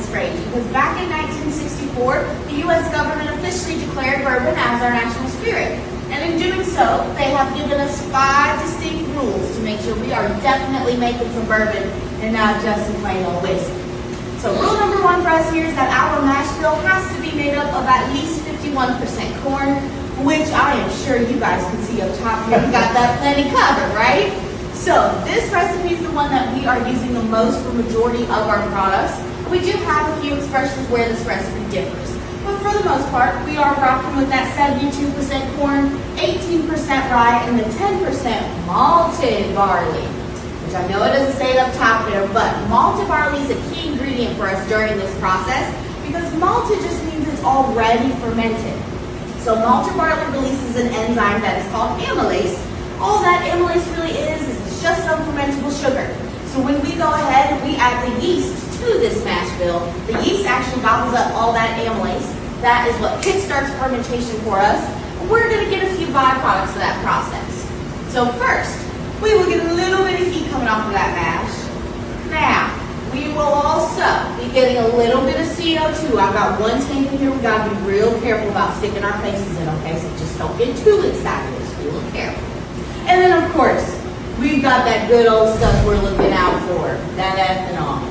phrase because back in 1964, the U.S. government officially declared bourbon as our national spirit. And in doing so, they have given us 5 distinct rules to make sure we are definitely making some bourbon and not just some plain old whiskey. So rule number 1 for us here is that our mash bill has to be made up of at least 51% corn, which I am sure you guys can see up top here. We got that plenty covered, right? So this recipe is the one that we are using the most for majority of our products. We do have a few expressions where this recipe differs. But for the most part, we are rocking with that 72% corn, 18% rye, and the 10% malted barley. Which I know it doesn't say it up top there, but malted barley is a key ingredient for us during this process because malted just means it's already fermented. So malted barley releases an enzyme that is called amylase. All that amylase really is just some fermentable sugar. So when we go ahead and we add the yeast to this mash bill, the yeast actually gobbles up all that amylase. That is what kickstarts fermentation for us. We're going to get a few byproducts of that process. So first, we will get a little bit of heat coming off of that mash. Now, we will also be getting a little bit of CO2. I've got 1 tank in here. We've got to be real careful about sticking our faces in, okay? So just don't get too excited. Just be a little careful. And then, of course, we've got that good old stuff we're looking out for, that ethanol.